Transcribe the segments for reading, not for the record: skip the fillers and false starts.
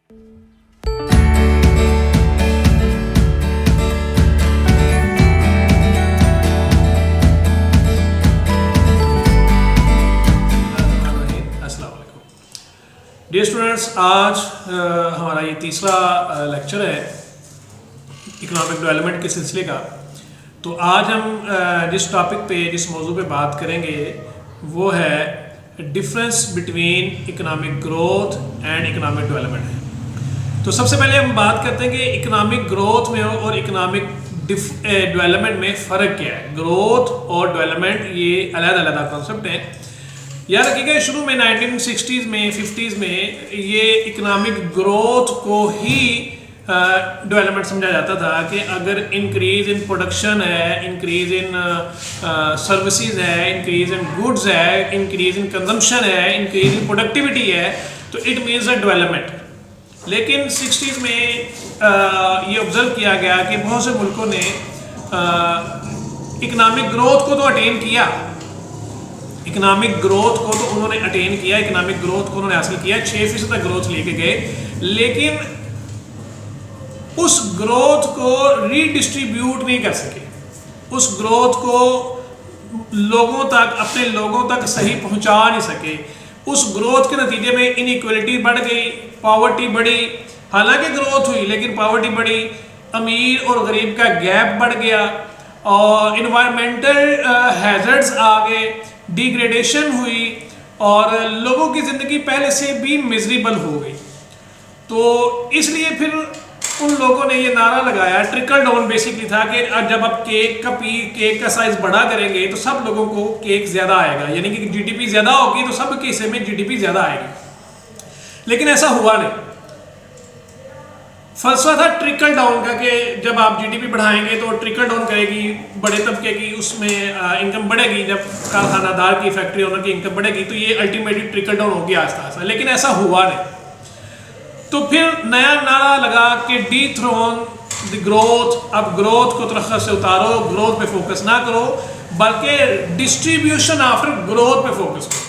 Dear students, आज हमारा ये तीसरा लेक्चर है इकोनॉमिक डेवलपमेंट के सिलसिले का। तो आज हम जिस टॉपिक पे, जिस मौजू पे बात करेंगे वो है difference between economic growth and economic development. तो सबसे पहले हम बात करते हैं कि इकोनॉमिक ग्रोथ में और इकोनॉमिक डेवलपमेंट में फ़र्क क्या है। ग्रोथ और डेवलपमेंट ये अलग-अलग कॉन्सेप्ट हैं। याद रखिएगा, शुरू में 1960s में 50s में ये इकोनॉमिक ग्रोथ को ही डेवलपमेंट समझा जाता था कि अगर इंक्रीज इन प्रोडक्शन है, इंक्रीज इन सर्विसेज है, इंक्रीज इन गुड्स है, इंक्रीज इन कंजम्पशन है, इंक्रीज इन प्रोडक्टिविटी है, तो इट मीन्स अ डेवलपमेंट। लेकिन 60s में ये ऑब्जर्व किया गया कि बहुत से मुल्कों ने इकोनॉमिक ग्रोथ को तो अटेन किया, इकोनॉमिक ग्रोथ को तो उन्होंने अटेन किया, इकोनॉमिक ग्रोथ को उन्होंने हासिल किया, 6% तक ग्रोथ लेके गए, लेकिन उस ग्रोथ को रीडिस्ट्रीब्यूट नहीं कर सके, उस ग्रोथ को लोगों तक, अपने लोगों तक सही पहुंचा नहीं सके। उस ग्रोथ के नतीजे में इनइक्वलिटी बढ़ गई, पॉवर्टी बढ़ी। हालांकि ग्रोथ हुई लेकिन पॉवर्टी बढ़ी, अमीर और गरीब का गैप बढ़ गया, और इन्वायरमेंटल हैजर्ड्स आ गए, डिग्रेडेशन हुई, और लोगों की ज़िंदगी पहले से भी मिजरेबल हो गई। तो इसलिए फिर उन लोगों ने ये नारा लगाया, ट्रिकल डाउन बेसिकली था कि जब आप केक का साइज बड़ा करेंगे तो सब लोगों को केक ज़्यादा आएगा, यानी कि जीडीपी ज़्यादा होगी तो सब के हिस्से में जीडीपी ज़्यादा आएगी। लेकिन ऐसा हुआ नहीं। फलसफा था ट्रिकल डाउन का कि जब आप जीडीपी बढ़ाएंगे तो ट्रिकल डाउन करेगी, बड़े तबके की उसमें इनकम बढ़ेगी, जब कारखानादार की, फैक्ट्री ओनर की इनकम बढ़ेगी तो ये अल्टीमेटली ट्रिकल डाउन होगी आस्ता आस्ता। लेकिन ऐसा हुआ नहीं। तो फिर नया नारा लगा कि डीथ्रोन द ग्रोथ। अब ग्रोथ को तखत से उतारो, ग्रोथ पे फोकस ना करो बल्कि डिस्ट्रीब्यूशन आफ्टर ग्रोथ पे फोकस करो।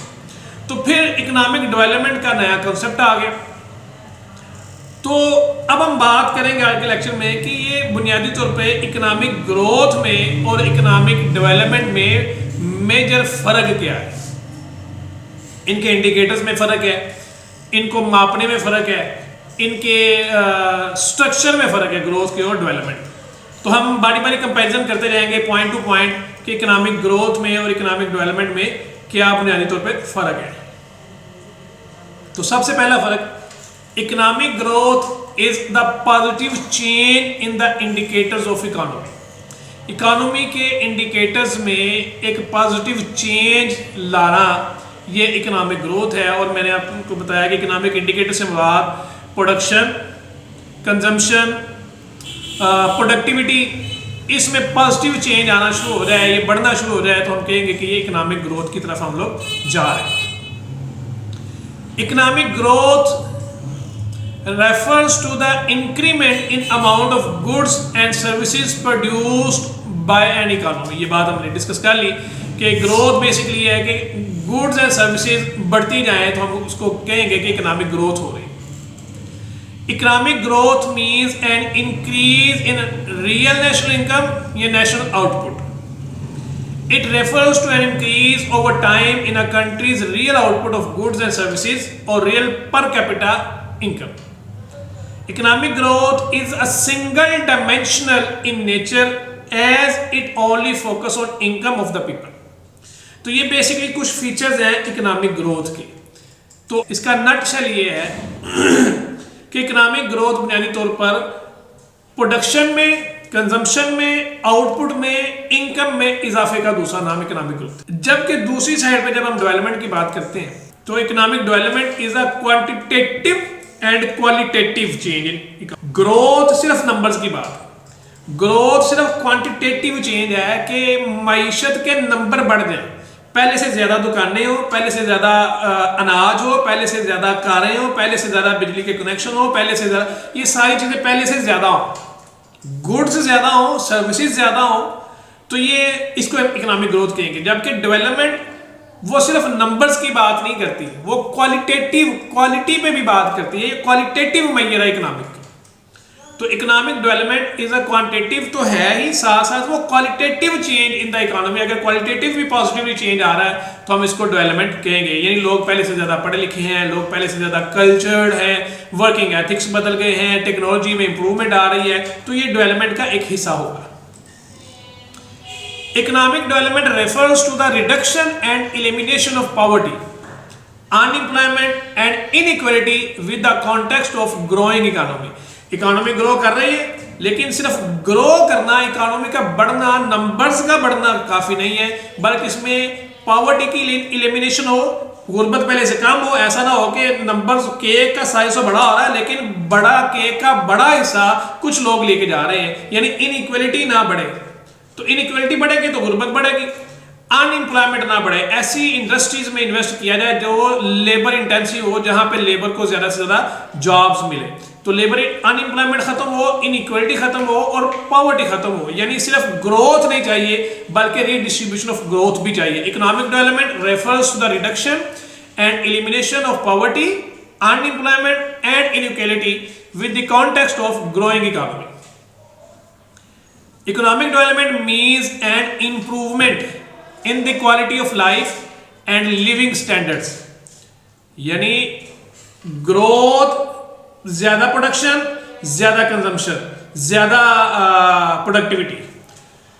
तो फिर इकोनॉमिक डेवलपमेंट का नया कंसेप्ट आ गया। तो अब हम बात करेंगे आज के लेक्चर में कि ये बुनियादी तौर पे इकोनॉमिक ग्रोथ में और इकोनॉमिक डेवलपमेंट में मेजर फ़र्क क्या है। इनके इंडिकेटर्स में फ़र्क है, इनको मापने में फ़र्क है, इनके स्ट्रक्चर में फ़र्क है, ग्रोथ के और डेवलपमेंट। तो हम बारी बारी कंपैरिजन करते रहेंगे पॉइंट टू पॉइंट कि इकोनॉमिक ग्रोथ में और इकोनॉमिक डेवलपमेंट में क्या बुनियादी तौर पे फ़र्क है। तो सबसे पहला फ़र्क, economic growth is the positive change in the indicators of economy. Economy के इंडिकेटर्स में एक पॉजिटिव चेंज लाना, ये इकोनॉमिक ग्रोथ है। और मैंने आपको बताया कि इकोनॉमिक इंडिकेटर से मुराद प्रोडक्शन, कंजम्पशन, प्रोडक्टिविटी, इसमें पॉजिटिव चेंज आना शुरू हो रहा है, ये बढ़ना शुरू हो रहा है, तो हम कहेंगे कि ये इकोनॉमिक ग्रोथ की तरफ हम लोग जा रहे हैं। Economic growth refers to the increment in amount of goods and services produced by an economy। ये बात हमने डिस्कस कर ली कि ग्रोथ बेसिकली है कि गुड्स एंड सर्विसेज बढ़ती जाएं तो हम उसको कहेंगे कि इकोनॉमिक ग्रोथ हो रही। Economic growth means an increase in real national income या national output. It refers to an increase over time in a country's real output of goods and services और real per capita income. Economic growth is a single dimensional in nature as it only focus on income of the people। तो ये basically कुछ features हैं economic growth के। तो इसका nutshell ये है कि इकोनॉमिक ग्रोथ बुनियादी तौर पर प्रोडक्शन में, कंजम्पशन में, आउटपुट में, इनकम में इजाफे का दूसरा नाम इकोनॉमिक ग्रोथ। जबकि दूसरी साइड पे जब हम डेवलपमेंट की बात करते हैं तो economic development is a quantitative and qualitative change in. Growth सिर्फ नंबर्स की बात, ग्रोथ सिर्फ क्वांटिटेटिव चेंज है कि मईशत के नंबर बढ़ जाए, पहले से ज्यादा दुकानें हो, पहले से ज्यादा अनाज हो, पहले से ज्यादा कारें हो, पहले से ज्यादा बिजली के कनेक्शन हो, पहले से ज्यादा, ये सारी चीजें पहले से ज्यादा हो, गुड्स ज्यादा हो, सर्विसेज ज्यादा हो, तो ये इसको इकोनॉमिक ग्रोथ कहेंगे। जबकि डेवलपमेंट वो सिर्फ नंबर्स की बात नहीं करती, वो क्वालिटी पे भी बात करती है। ये क्वालिटेटिव मैयर है इकोनॉमिक। तो economic development is a quantitative तो है ही, साथ साथ वो qualitative change in the economy. अगर क्वालिटेटिव भी पॉजिटिवली चेंज आ रहा है तो हम इसको डेवलपमेंट कहेंगे। यानी लोग पहले से ज़्यादा पढ़े लिखे हैं, लोग पहले से ज़्यादा कल्चर्ड हैं, वर्किंग एथिक्स बदल गए हैं, टेक्नोलॉजी में इंप्रूवमेंट आ रही है, तो ये डेवलपमेंट का एक हिस्सा होगा। Economic development refers to the reduction and elimination of poverty, unemployment and inequality with the context of growing economy. Economy grow कर रही है, लेकिन सिर्फ ग्रो करना, इकोनॉमी का बढ़ना, नंबर्स का बढ़ना काफी नहीं है, बल्कि इसमें पॉवर्टी की एलिमिनेशन हो, गुर्बत पहले से कम हो। ऐसा ना हो कि नंबर्स केक का साइज तो बड़ा हो रहा है लेकिन बड़ा केक का बड़ा हिस्सा कुछ लोग लेके जा रहे हैं, यानी इनइक्वालिटी ना बढ़े। तो इनइक्वालिटी बढ़ेगी तो गुर्बत बढ़ेगी, अनएम्प्लॉयमेंट ना बढ़े। ऐसी इंडस्ट्रीज में इन्वेस्ट किया जाए जो लेबर इंटेंसिव हो, जहां पे लेबर को ज्यादा से ज्यादा जॉब्स मिले, तो लेबर अनएम्प्लॉयमेंट खत्म हो, इनइक्वालिटी खत्म हो और पॉवर्टी खत्म हो। यानी सिर्फ ग्रोथ नहीं चाहिए बल्कि रीडिस्ट्रीब्यूशन ऑफ ग्रोथ भी चाहिए। Economic development refers to the reduction and elimination of poverty, unemployment and inequality with the context of growing economy. Economic development means an improvement in the quality of life and living standards. यानी growth, ज्यादा production, ज्यादा consumption, ज्यादा productivity.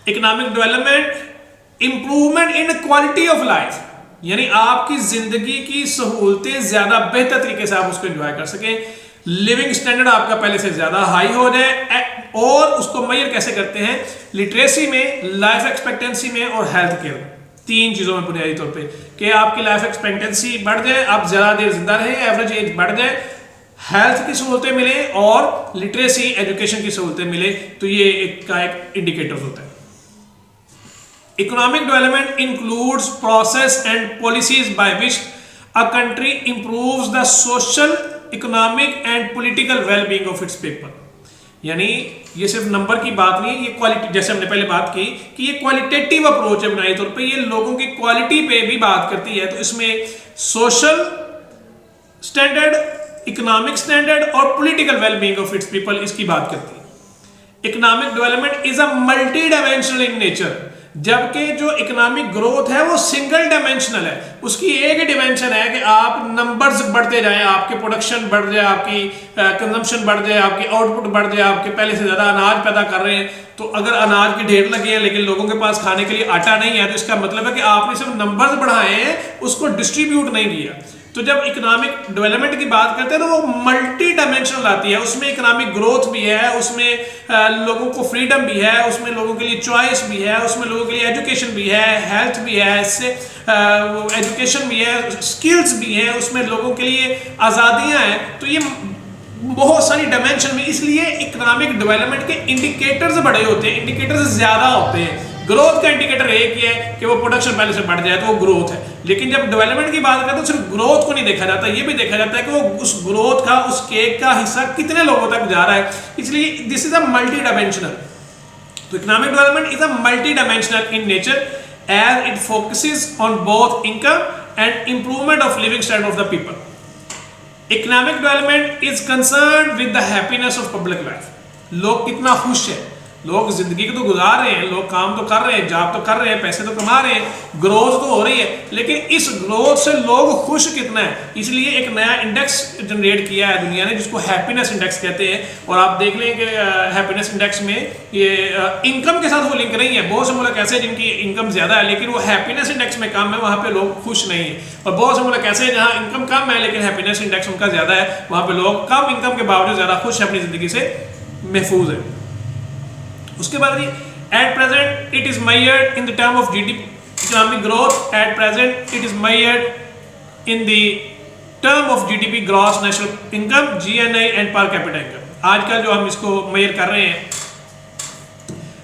Economic development improvement in quality of life, यानी आपकी जिंदगी की सहूलतें ज्यादा बेहतर तरीके से आप उसको एंजॉय कर सकें, लिविंग स्टैंडर्ड आपका पहले से ज्यादा हाई हो जाए। और उसको मेजर कैसे करते हैं? लिटरेसी में, लाइफ एक्सपेक्टेंसी में और हेल्थ केयर, तीन चीजों में बुनियादी तौर पे, कि आपकी लाइफ एक्सपेक्टेंसी बढ़ जाए, आप ज्यादा देर जिंदा रहें, एवरेज एज बढ़ जाए, हेल्थ की सहूलतें मिले और लिटरेसी एजुकेशन की सहूलतें मिले, तो ये एक इंडिकेटर होता है। Economic development includes process and policies by which a country improves the social, economic and political wellbeing of its people. यानी ये सिर्फ नंबर की बात नहीं है, ये क्वालिटी, जैसे हमने पहले बात की कि ये क्वालिटेटिव अप्रोच है बुनियादी तौर पे, ये लोगों की क्वालिटी पे भी बात करती है। तो इसमें सोशल स्टैंडर्ड, इकोनॉमिक स्टैंडर्ड और political wellbeing of its people, इसकी बात करती है। Economic development is a multi dimensional in nature, जबकि जो इकोनॉमिक ग्रोथ है वो सिंगल डायमेंशनल है। उसकी एक ही डिमेंशन है कि आप नंबर्स बढ़ते जाएं, आपके प्रोडक्शन बढ़ जाए, आपकी कंजम्पशन बढ़ जाए, आपकी आउटपुट बढ़ जाए, आपके पहले से ज़्यादा अनाज पैदा कर रहे हैं। तो अगर अनाज के ढेर लगे हैं लेकिन लोगों के पास खाने के लिए आटा नहीं है, तो इसका मतलब है कि आपने सिर्फ नंबर्स बढ़ाए हैं, उसको डिस्ट्रीब्यूट नहीं किया। तो जब इकोनॉमिक डेवलपमेंट की बात करते हैं तो वो मल्टी डायमेंशनल आती है, उसमें इकोनॉमिक ग्रोथ भी है, उसमें लोगों को फ्रीडम भी है, उसमें लोगों के लिए चॉइस भी है, उसमें लोगों के लिए एजुकेशन भी है, हेल्थ भी है, इससे एजुकेशन भी है, स्किल्स भी है, उसमें लोगों के लिए आज़ादियाँ हैं। तो ये बहुत सारी डायमेंशन में, इसलिए इकोनॉमिक डेवलपमेंट के इंडिकेटर्स बड़े होते हैं, इंडिकेटर्स ज़्यादा होते हैं। ग्रोथ का इंडिकेटर एक ही है कि वो प्रोडक्शन पहले से बढ़ जाए तो वो ग्रोथ है, लेकिन जब डेवलपमेंट की बात करते हैं तो सिर्फ ग्रोथ को नहीं देखा जाता, ये भी देखा जाता है कि वो उस ग्रोथ का, उस केक का हिस्सा कितने लोगों तक जा रहा है। इसलिए this is a multi dimensional. तो economic development is a multi dimensional in nature as it focuses on both income and improvement of living standard of the people. Economic development is concern with the happiness of public life. लोग कितना खुश है, लोग जिंदगी को तो गुजार रहे हैं, लोग काम तो कर रहे हैं, जॉब तो कर रहे हैं, पैसे तो कमा रहे हैं, ग्रोथ तो हो रही है, लेकिन इस ग्रोथ से लोग खुश कितना है। इसलिए एक नया इंडेक्स जनरेट किया है दुनिया ने, जिसको हैप्पीनेस इंडेक्स कहते हैं। और आप देख लें कि हैप्पीनेस इंडेक्स में ये इनकम के साथ वो लिंक नहीं है। बहुत से मुल्क ऐसे हैं जिनकी इनकम ज्यादा है लेकिन वो हैप्पीनेस इंडेक्स में कम है, वहाँ पे लोग खुश नहीं है। और बहुत से मुल्क ऐसे हैं जहाँ इनकम कम है लेकिन हैप्पीनेस इंडेक्स उनका ज्यादा है, वहाँ पे लोग कम इनकम के बावजूद ज्यादा खुश है, अपनी जिंदगी से महफूज है। उसके बाद at present it is measured in the term of GDP, economic growth at present it is measured in the term of GDP, gross national income, GNI and per capita income. आजकल जो हम इसको मेजर कर रहे हैं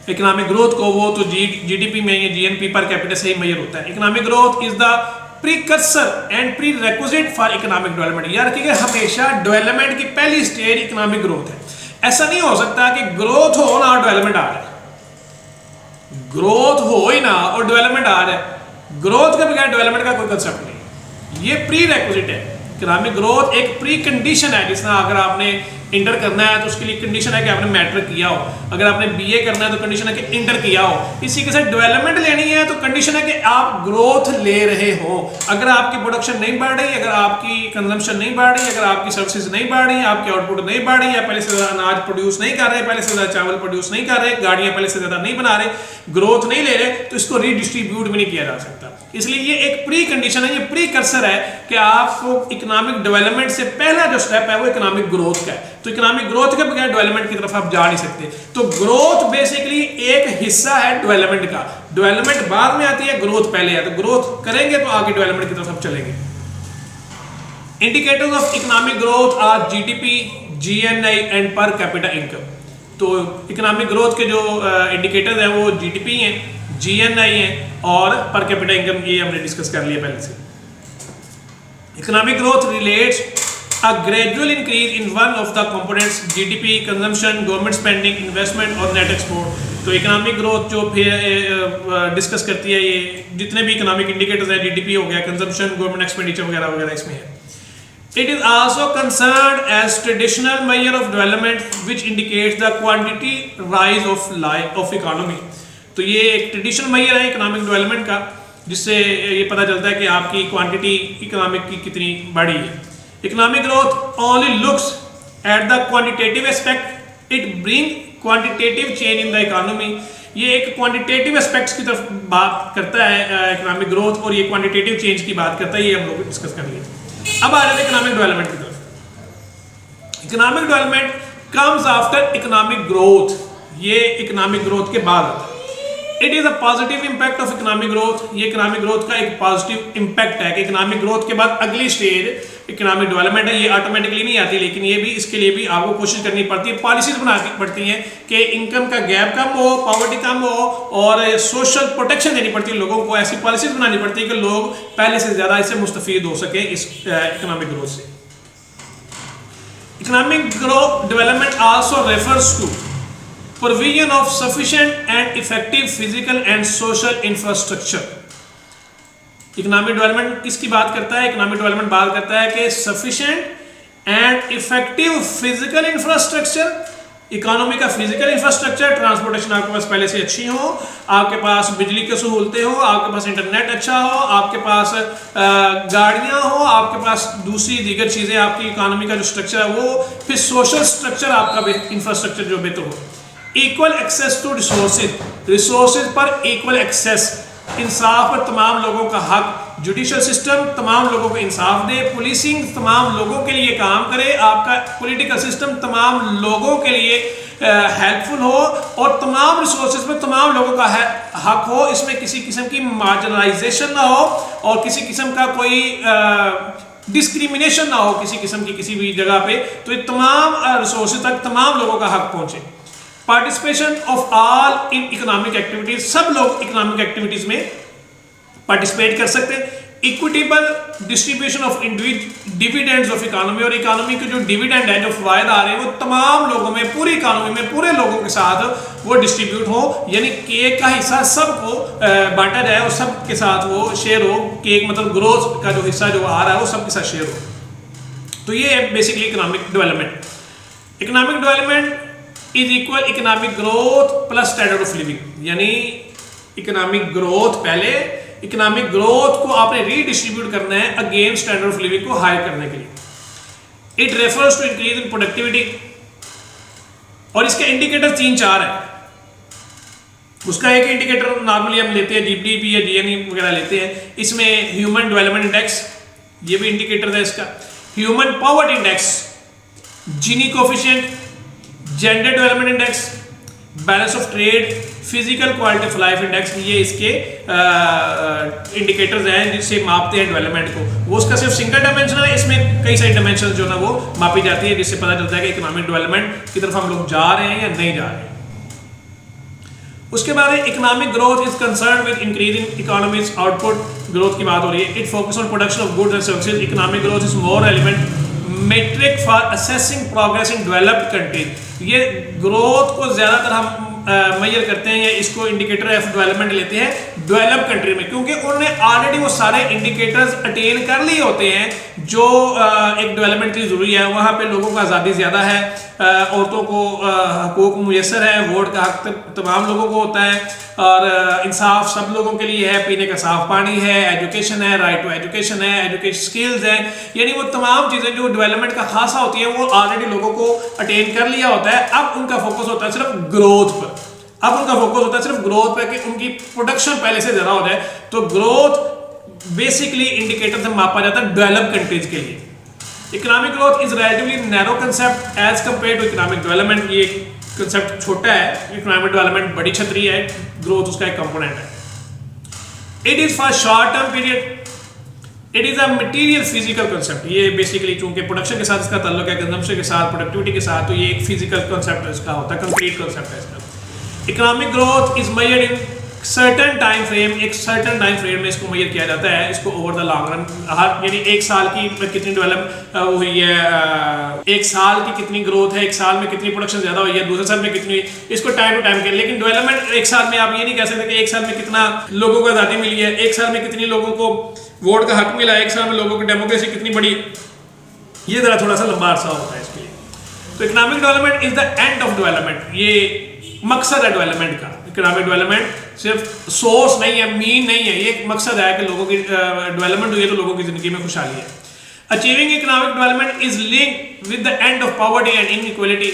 economic growth को, वो तो जीडीपी में, ये जीएनपी पर कैपिटा से ही मेजर होता है। Economic growth is the precursor and pre requisite for economic development. यार कि हमेशा डेवलपमेंट की पहली स्टेज इकोनॉमिक ग्रोथ है। ऐसा नहीं हो सकता कि ग्रोथ हो ना और डेवलपमेंट आ जाए, ग्रोथ हो ही ना और डेवलपमेंट आ जाए। ग्रोथ के बगैर डेवलपमेंट का कोई कंसेप्ट नहीं, ये प्री रेक्विजिट है। इकोनॉमिक ग्रोथ एक प्री कंडीशन है, जिसमें अगर आपने इंटर करना है तो उसके लिए कंडीशन है कि आपने मैट्रिक किया हो, अगर आपने बीए करना है तो कंडीशन है कि इंटर किया हो। इसी के साथ डेवलपमेंट लेनी है तो कंडीशन है कि आप ग्रोथ ले रहे हो। अगर आपकी प्रोडक्शन नहीं बढ़ रही, अगर आपकी कंजम्पशन नहीं बढ़ रही, अगर आपकी सर्विसेज नहीं बढ़ रही, आपकी आउटपुट नहीं बढ़ रही, या पहले से ज़्यादा अनाज प्रोड्यूस नहीं कर रहे, पहले से ज़्यादा चावल प्रोड्यूस नहीं कर रहे, गाड़ियाँ पहले से ज़्यादा नहीं बना रहे, ग्रोथ नहीं ले रहे, तो इसको रीडिस्ट्रीब्यूट भी नहीं किया जा सकता। इसलिए ये एक प्री कंडीशन है, ये प्री कर्सर है कि आपको इकोनॉमिक डेवलपमेंट से पहला जो स्टेप है वो इकोनॉमिक ग्रोथ का है। तो इकोनॉमिक ग्रोथ के बगैर डेवलपमेंट की तरफ आप जा नहीं सकते। तो ग्रोथ बेसिकली एक हिस्सा है डेवलपमेंट का, डेवलपमेंट बाद में आती है, ग्रोथ पहले है। तो ग्रोथ करेंगे तो आगे डेवलपमेंट की तरफ आप चलेंगे। Indicators of economic growth are GDP, GNI and per capita income. तो इकोनॉमिक ग्रोथ के जो इंडिकेटर्स हैं वो जीडीपी हैं, जीएनआई है और पर कैपिटा इनकम, ये हमने डिस्कस कर लिया पहले से। Economic growth relates a gradual increase in one of the components GDP, consumption, government spending, investment और नेट एक्सपोर्ट। तो इकोनॉमिक ग्रोथ जो फिर डिस्कस करती है, ये जितने भी इकोनॉमिक इंडिकेटर्स हैं, जीडीपी हो गया, कंजम्पशन, गवर्नमेंट एक्सपेंडिचर वगैरह वगैरह इसमें है। It is also concerned as traditional measure of development which indicates the quantity rise of economy। तो ये एक ट्रेडिशनल मेजर है इकोनॉमिक डेवलपमेंट का, जिससे ये पता चलता है कि आपकी क्वांटिटी इकोनॉमिक की कितनी बढ़ी है। Economic growth only looks at the quantitative aspect, it bring quantitative change in the economy. ये एक क्वांटिटेटिव एस्पेक्ट्स की तरफ बात करता है इकोनॉमिक ग्रोथ, और ये क्वांटिटेटिव चेंज की बात करता है, ये हम लोग डिस्कस कर लिए। अब आ जाते हैं इकोनॉमिक डेवलपमेंट की तरफ। Economic development comes after economic growth, ये इकोनॉमिक ग्रोथ के बाद आता है। It is a positive impact of economic growth, ये इकोनॉमिक ग्रोथ का एक पॉजिटिव इंपैक्ट है कि इकोनॉमिक ग्रोथ के बाद अगली स्टेज इकोनॉमिक डेवलपमेंट है। ये ऑटोमेटिकली नहीं आती, लेकिन ये भी, इसके लिए भी आपको कोशिश करनी पड़ती है, पॉलिसीज बनानी पड़ती हैं कि इनकम का गैप कम हो, पॉवर्टी कम हो, और सोशल प्रोटेक्शन देनी पड़ती है लोगों को। ऐसी पॉलिसीज बनानी पड़ती है कि लोग पहले से ज़्यादा इससे मुस्तफीद हो सके इस इकोनॉमिक ग्रोथ से। Economic growth development also refers to provision of sufficient and effective physical and social infrastructure। Economic development किसकी बात करता है? इकोनॉमिक डेवलपमेंट बात करता है कि sufficient and effective physical infrastructure, economy का फिजिकल इंफ्रास्ट्रक्चर, ट्रांसपोर्टेशन आपके पास पहले से अच्छी हो, आपके पास बिजली की सहूलतें हो, आपके पास इंटरनेट अच्छा हो, आपके पास गाड़ियाँ हो, आपके पास दूसरी दीगर चीज़ें, आपकी इकोनॉमी का जो स्ट्रक्चर है वो, फिर सोशल स्ट्रक्चर आपका इंफ्रास्ट्रक्चर जो बेहतर हो। Equal access to resources, resources पर इक्वल एक्सेस, इंसाफ पर तमाम लोगों का हक, जुडिशल सिस्टम तमाम लोगों को इंसाफ दे, पुलिसिंग तमाम लोगों के लिए काम करे, आपका पॉलिटिकल सिस्टम तमाम लोगों के लिए हेल्पफुल हो, और तमाम रिसोर्सेज पर तमाम लोगों का हक हो, इसमें किसी किस्म की मार्जिनलाइजेशन ना हो और किसी किस्म का कोई डिस्क्रिमिनेशन ना हो किसी किस्म की किसी भी जगह पे। तो ये तमाम रिसोर्सेज तक तमाम लोगों का हक पहुंचे। Participation of all in economic activities, सब लोग इकोनॉमिक एक्टिविटीज में पार्टिसिपेट कर सकते हैं। Equitable distribution of dividends of economy, और इकोनॉमी के जो डिविडेंड है, जो फायदा आ रहे हैं, वो तमाम लोगों में, पूरी इकोनॉमी में, पूरे लोगों के साथ वो डिस्ट्रीब्यूट हो, यानी केक का हिस्सा सबको बांटा जाए और सबके साथ वो शेयर हो। केक मतलब ग्रोथ का जो हिस्सा जो आ रहा है वो सबके साथ शेयर हो। तो ये है basically economic development. Economic development is equal economic growth plus standard of living, यानी इकोनॉमिक ग्रोथ पहले, इकोनॉमिक ग्रोथ को आपने रीडिस्ट्रीब्यूट करना है अगेन स्टैंडर्ड ऑफ लिविंग को हाई करने के लिए। It refers to increase in productivity, और इसके इंडिकेटर 3-4 है। उसका एक इंडिकेटर नॉर्मली हम लेते हैं जीडीपी या जीएनआई वगैरह लेते हैं, इसमें ह्यूमन डेवलपमेंट इंडेक्स, ये भी इंडिकेटर है इसका, human poverty index, Gini coefficient, gender development index, balance of trade, physical quality of life index, ये इसके इंडिकेटर्स हैं जिससे मापते हैं डेवलपमेंट को। वो उसका सिर्फ सिंगल डायमेंशन है, इसमें कई सारी डायमेंशन जो ना वो मापी जाती है, जिससे पता चलता है कि इकोनॉमिक डेवलपमेंट की तरफ हम लोग जा रहे हैं या नहीं जा रहे हैं। उसके बाद economic growth is concern with increase in economy's output, growth की बात हो रही है। It focus on production of goods and services, economic growth is more relevant metric for assessing progress in developed countries. ये ग्रोथ को ज़्यादातर हम major करते हैं या इसको इंडिकेटर ऑफ डेवलपमेंट लेते हैं डेवलप कंट्री में, क्योंकि उन्होंने ऑलरेडी वो सारे इंडिकेटर्स अटेन कर लिए होते हैं जो एक डेवलपमेंट के लिए ज़रूरी है। वहाँ पे लोगों को आज़ादी ज़्यादा है, औरतों को हकूक़ मुयसर है, वोट का हक तमाम लोगों को होता है, और इंसाफ सब लोगों के लिए है, पीने का साफ पानी है, एजुकेशन है, राइट टू एजुकेशन है, एजुकेशन स्किल्स हैं, यानी वो तमाम चीज़ें जो डेवलपमेंट का खासा होती है वो ऑलरेडी लोगों को अटेन कर लिया होता है। अब उनका फोकस होता है सिर्फ ग्रोथ पर, अब उनका फोकस होता है सिर्फ ग्रोथ पर कि उनकी प्रोडक्शन पहले से ज़्यादा हो जाए। तो ग्रोथ बेसिकली इंडिकेटर से मापा जाता है डेवलप कंट्रीज के लिए। Economic growth is relatively narrow concept as compare to economic development. ये कंसेप्ट छोटा है, इकोनॉमिक डेवलपमेंट बड़ी छतरी है, ग्रोथ उसका एक कंपोनेंट है। It is for short term period, it is a material physical concept. ये बेसिकली चूंकि प्रोडक्शन के साथ इसका ताल्लुक है, कंजम्पशन के साथ, प्रोडक्टिविटी के साथ, तो ये एक फिजिकल कंसेप्ट इसका होता है, कंक्रीट कंसेप्ट है इसका। Economic growth is measured in certain time frame, एक सर्टेन टाइम फ्रेम में इसको मेजर किया जाता है, इसको ओवर द लॉन्ग रन, यानी एक साल की कितनी डेवलप हुई है, एक साल की कितनी ग्रोथ है, एक साल में कितनी प्रोडक्शन ज़्यादा हुई है, दूसरे साल में कितनी, इसको टाइम टू टाइम के। लेकिन डेवलपमेंट एक साल में आप ये नहीं कह सकते कि एक साल में कितना लोगों को आज़ादी मिली है, एक साल में कितनी लोगों को वोट का हक मिला है, एक साल में लोगों की डेमोक्रेसी कितनी बड़ी, ये ज़रा थोड़ा सा लंबा अरसा होता है इसके लिए। तो economic development is the end of development, ये मकसद है डेवलपमेंट का। इकोनॉमिक डेवलपमेंट सिर्फ सोर्स नहीं है, मीन नहीं है, ये एक मकसद है कि लोगों की डेवलपमेंट हुई है तो लोगों की जिंदगी में खुशहाली है। Achieving economic development is link with the end of poverty and inequality.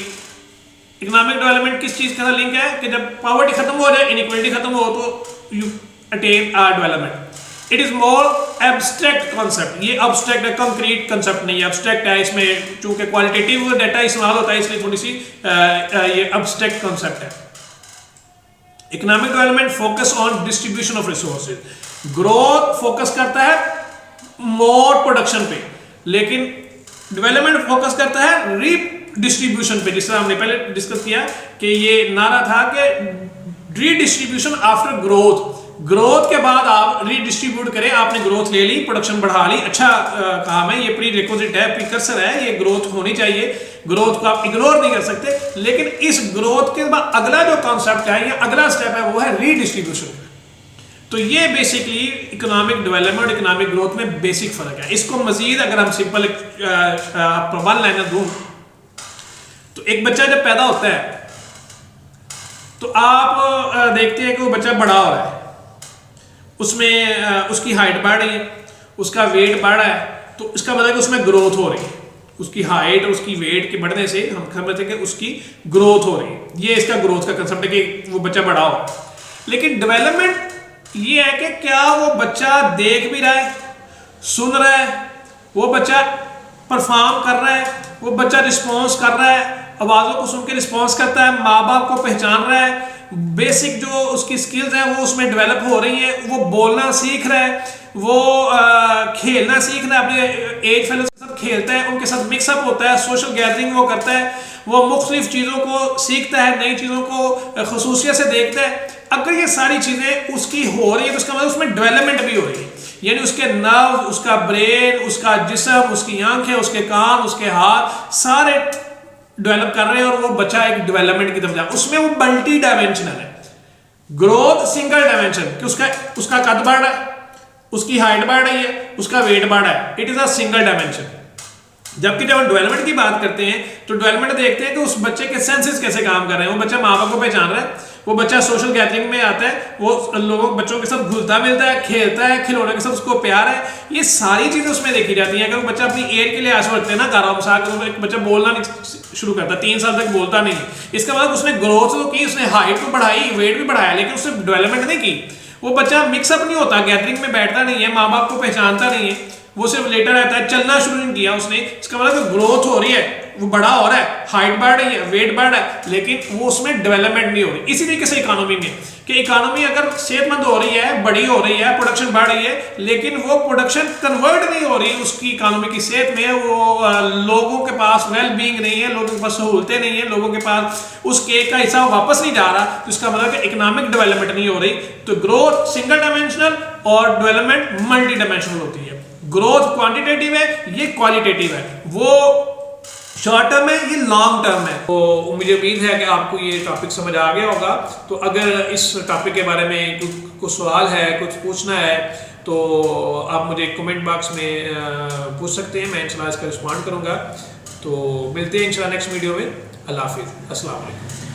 Economic development किस चीज का लिंक है कि जब पॉवर्टी खत्म हो जाए, इनइक्वालिटी खत्म हो, तो you attain development. It is more abstract concept, ये एब्स्ट्रैक्ट है, कंक्रीट कॉन्सेप्ट नहीं है, एब्स्ट्रैक्ट है। इसमें चूंकि क्वालिटेटिव डाटा इस्तेमाल होता है इसलिए थोड़ी सी ये एब्स्ट्रैक्ट कॉन्सेप्ट है। Economic development focus on distribution of resources. Growth focus करता है मोर प्रोडक्शन पे, लेकिन डेवलपमेंट फोकस करता है रीडिस्ट्रीब्यूशन पे। जिस तरह हमने पहले डिस्कस किया कि ये नारा था कि रीडिस्ट्रीब्यूशन आफ्टर ग्रोथ, ग्रोथ के बाद आप रीडिस्ट्रीब्यूट करें। आपने ग्रोथ ले ली, प्रोडक्शन बढ़ा ली, अच्छा काम है, ये प्री रिक्विजिट है, प्रीकर्सर है, ये ग्रोथ होनी चाहिए, ग्रोथ को आप इग्नोर नहीं कर सकते। लेकिन इस ग्रोथ के बाद अगला जो कॉन्सेप्ट है या अगला स्टेप है वो है रीडिस्ट्रीब्यूशन। तो ये बेसिकली इकोनॉमिक डेवलपमेंट और इकोनॉमिक ग्रोथ में बेसिक फर्क है। इसको मजीद अगर हम सिंपल वन लाइनर दूं तो एक बच्चा जब पैदा होता है तो आप देखते हैं कि वो बच्चा बड़ा हो रहा है, उसमें उसकी हाइट बढ़ रही है, उसका वेट बढ़ रहा है, तो इसका मतलब है कि उसमें ग्रोथ हो रही है। उसकी हाइट और उसकी वेट के बढ़ने से हम समझते हैं कि उसकी ग्रोथ हो रही है। ये इसका ग्रोथ का कंसेप्ट है कि वो बच्चा बड़ा हो। लेकिन डेवलपमेंट ये है कि क्या वो बच्चा देख भी रहा है, सुन रहा है, वो बच्चा परफॉर्म कर रहा है, वो बच्चा रिस्पॉन्स कर रहा है, आवाज़ों को सुन के रिस्पॉन्स करता है, माँ बाप को पहचान रहा है, बेसिक जो उसकी स्किल्स हैं वो उसमें डेवलप हो रही हैं, वो बोलना सीख रहा है, वो खेलना सीख रहा है, अपने एज फेलोज के साथ खेलता है, उनके साथ मिक्सअप होता है, सोशल गैदरिंग वो करता है, वो मुख्तलिफ चीज़ों को सीखता है, नई चीज़ों को खसूसियत से देखता है। अगर ये सारी चीज़ें उसकी हो रही है तो उसका मतलब उसमें डेवलपमेंट भी हो रही है, यानी उसके नर्व, उसका ब्रेन, उसका जिस्म, उसकी आंखें, उसके कान, उसके हाथ सारे डेवलप कर रहे हैं और वो बच्चा एक डेवलपमेंट की तरफ जा, उसमें वो मल्टी डायमेंशनल है। ग्रोथ सिंगल डायमेंशन कि उसका कद बढ़ रहा है, उसकी हाइट बढ़ रही है, उसका वेट बढ़ रहा है, it is a single dimension. जबकि जब हम डेवलपमेंट की बात करते हैं तो डेवलपमेंट देखते हैं कि उस बच्चे के सेंसेस कैसे काम कर रहे हैं, वो बच्चा माँ बाप को पहचान रहा है, वो बच्चा सोशल गैदरिंग में आता है, वो बच्चों के साथ घुलता मिलता है, खेलता है, खिलौने के साथ उसको प्यार है, ये सारी चीजें उसमें देखी जाती हैं। अगर वो बच्चा अपनी एज के लिए आंसू रखते हैं ना, गारा मिसाल तो एक बच्चा बोलना नहीं शुरू करता, 3 साल तक बोलता नहीं, इसका मतलब उसने ग्रोथ तो की, उसने हाइट तो बढ़ाई, वेट भी बढ़ाया, लेकिन उसने डेवलपमेंट नहीं की। वो बच्चा मिक्सअप नहीं होता, गैदरिंग में बैठता नहीं है, माँ बाप को पहचानता नहीं है, वो सिर्फ लेटर रहता है, चलना शुरू नहीं किया उसने, इसका मतलब ग्रोथ हो रही है, वो बड़ा हो रहा है, हाइट बढ़ रही है, वेट बढ़ रहा है, लेकिन वो उसमें डेवलपमेंट नहीं हो रही। इसी तरीके से इकोनॉमी में कि इकोनॉमी अगर सेहतमंद हो रही है, बड़ी हो रही है, प्रोडक्शन बढ़ रही है, लेकिन वो प्रोडक्शन कन्वर्ट नहीं हो रही उसकी इकोनॉमी की सेहत में, वो लोगों के पास वेल बीइंग नहीं है, लोगों के पास सहूलतें नहीं है, लोगों के पास उस केक का हिस्सा वापस नहीं जा रहा, तो इसका मतलब कि इकोनॉमिक डेवलपमेंट नहीं हो रही। तो ग्रोथ सिंगल डायमेंशनल और डेवलपमेंट मल्टी डायमेंशनल होती है। ग्रोथ क्वांटिटेटिव है, ये क्वालिटेटिव है। वो शॉर्ट टर्म है, ये लॉन्ग टर्म है। तो मुझे उम्मीद है कि आपको ये टॉपिक समझ आ गया होगा। तो अगर इस टॉपिक के बारे में कुछ सवाल है, कुछ पूछना है, तो आप मुझे कमेंट बॉक्स में पूछ सकते हैं, मैं इंशाल्लाह इसका रिस्पॉन्ड करूँगा। तो मिलते हैं इंशाल्लाह नेक्स्ट वीडियो में। अल्लाह हाफिज़, अस्सलाम वालेकुम।